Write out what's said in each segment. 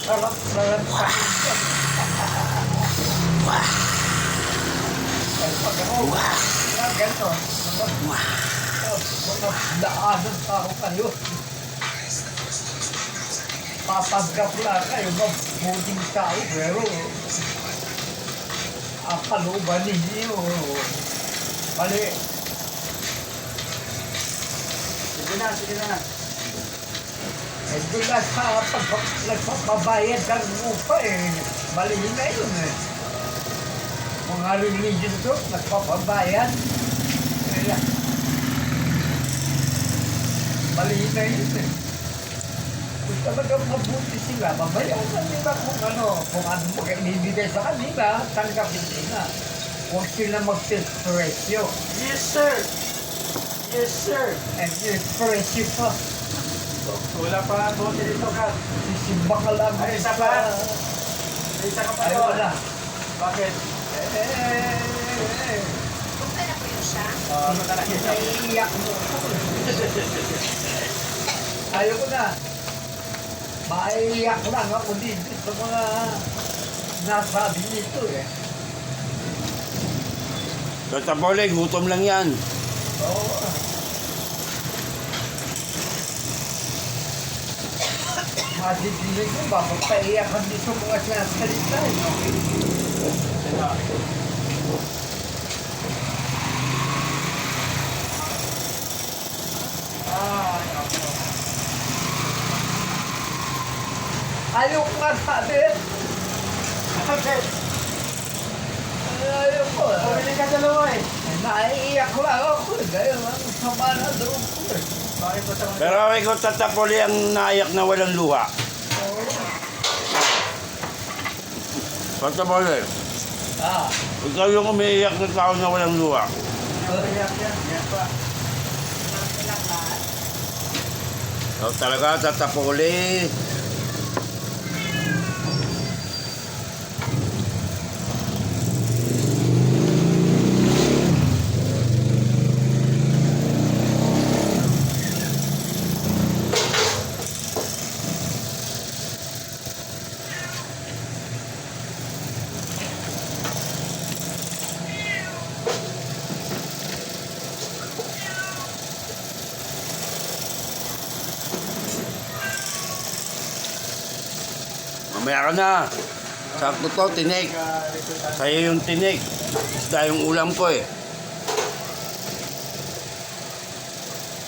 Sarap sa pag ako, ganito, mga daanan tao kayo. Papanggap lang kayo, mabuting tao, pero ang kalooban ninyo, mali. Sige na. Eh, doon lang sa nagpapabayad ng upa eh, mali na yun eh. Mga religion group, nagpapabayad. Kaya, mali na yun eh. Kung talagang mabuti sila, babayaran nila kung ano mag-ibigay sa kanila, tanggapin nila. Huwag sila magsilpresyo. Yes, sir. And silpresyo pa. Wala pa bote dito, Kat. Sisimba ka lang. Ay, isa pa. Isa ka pa Ay, doon. wala. Bakit? Buksan na po yun siya. Punta na kita. Naiiyak mo. Ayaw ko na. Maiiyak lang ako dito sa mga nasabi nito eh. Tata Pole, gutom lang yan. Oo. Madidinig mo ba? Magpaiyakan dito mga sinasalita eh. Sino? Ayaw ko nga sabi. Bakit? Ayaw ko eh. Pumili ka dalawa eh. Naiiyak lang ako eh. Dahil ang sama na doon ko eh. Bakit ba sa mga... Pero ikaw, Tata Pole, ang naiyak na walang luha. Oo. Tata Pole, Ah. ikaw yung umiiyak na tao na walang luha. Yan. Yan pa. So, talaga, Tata Pole. Mamaya ka na. Sakto to, tinik. Sa'yo yung tinik. Isda yung ulam ko eh.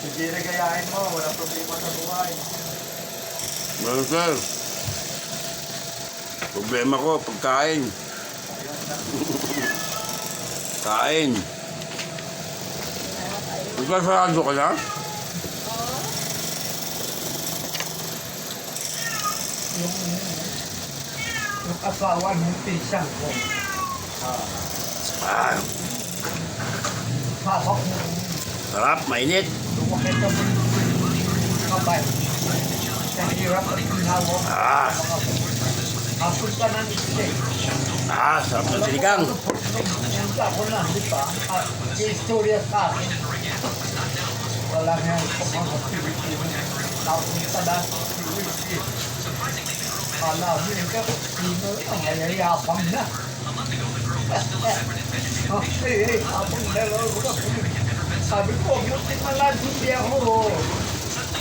Sige, gayahin mo. Walang problema sa buhay. Well, sir. Problema ko, pagkain. Kain. Magkasarado ka na? Yung asawa ng pisang ko. Ah, Hawak mo. sarap, mainit. Lumaki ka mo. Kabay. Sa hirap at pinawag. Ah. Asun ka ng steak. Ah, sarap ng sinigang. Punta ko na, di ba? Istorya sa akin. Wala nga ito mga Pilipino. Napunta na sa Pilipino. Kala mo yung Pilipino, ang ayayapang na. Okay, habang dalawa ko. Sabi ko, buti malandi ako.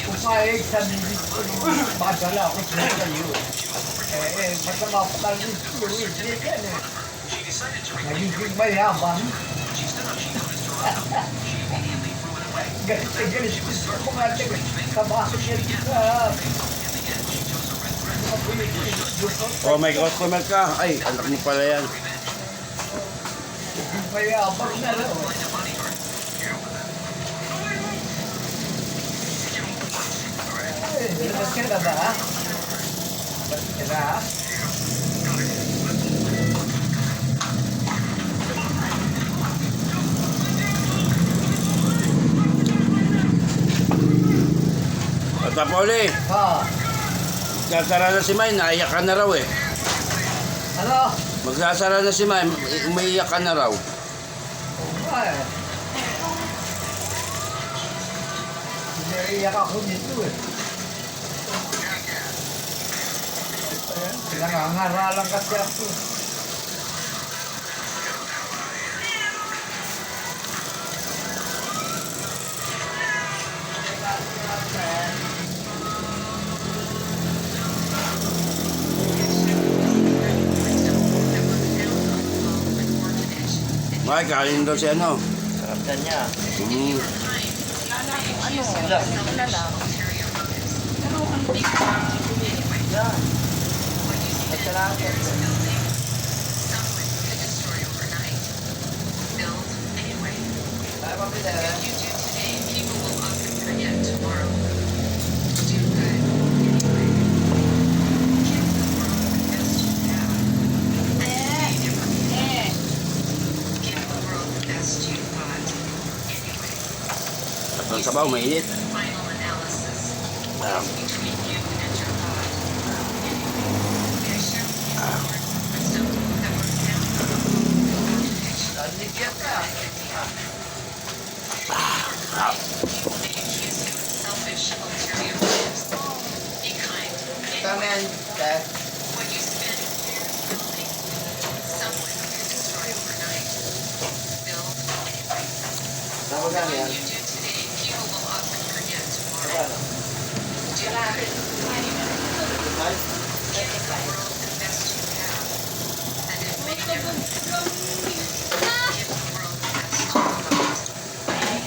Pumayag sa nilid ko nung madala ako sa kayo. Masama pa kami ko. Hindi yan eh. Nagiging mayabang. Galit ko nga sa bakit yan sa... Oh, may customer ka. Ay, anak mo pala yan. Mayabang na lang. Labas ka na ba? Labas ka na? Tata Pole, Ha? magsasara na si May, naiyak ka na raw eh. Ano? Magsasara na si May, umiiyak ka na raw. Ay. Naiiyak ako dito eh. Pinangangaralan kasi ako. May kain daw si ano. Sarap yan niya. Mm. Tatlong sabaw, mainit. Ah. Come in, Dad. Tama ka yan.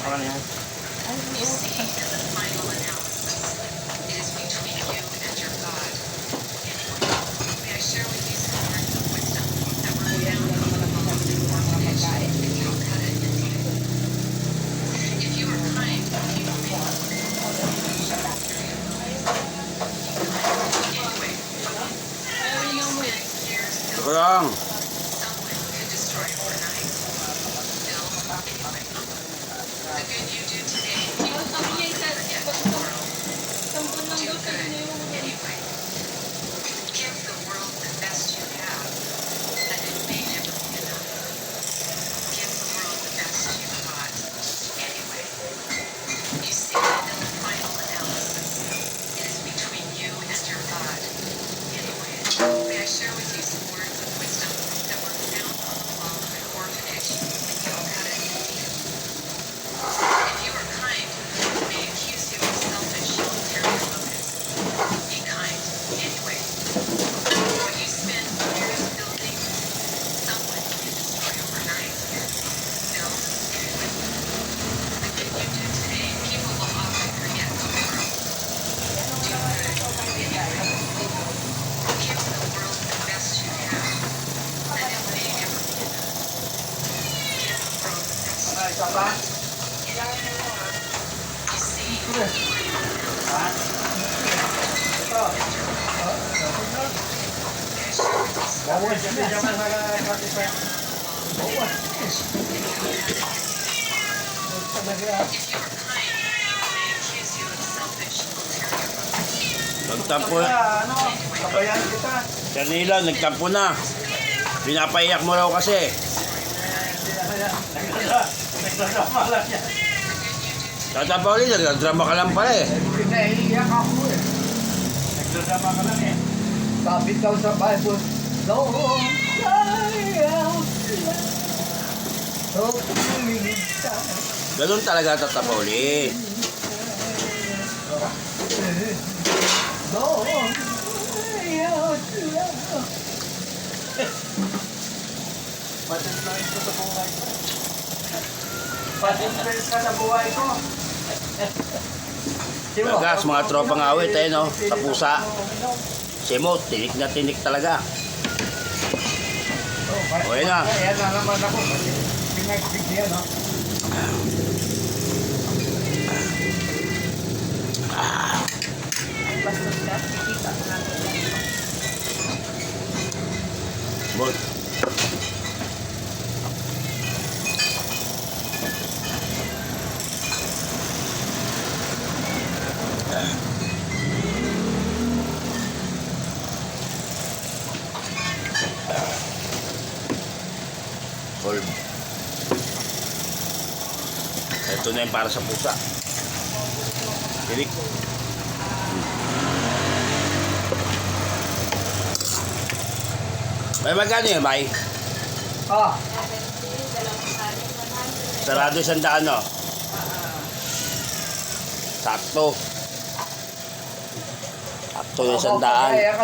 Ano yan? Ito lang. Isa pa? Ha? Ito. Bawas hindi naman nakakatipan. Bawas. Nagtampo. Ano? Kabayan kita. Kanila, nagtampo na. Pinapaiyak mo raw kasi. Nagdrama lang yan. Tatapaw ulit, nagdrama ka lang pala eh. Pinaiyak ako eh. Nagdrama ka lang eh. Sabi daw sa Bible, don't cry out loud. Ganun talaga tatapaw ulit. Don't cry out loud. Pati-influence ko sa buhay ko. Pati-influence ka sa buhay ko. Bagas, mga tropang awit eh no. Tapusa. Simot, tinik na tinik talaga. Okay na. Kaya na naman ako. Pinagbigyan, no? Bol. Bol. Ito na yung para sa pusa. Tinik. May magkano yun, May? Ah, Sarado 100, no? Sakto. Sakto na 100. kaya ka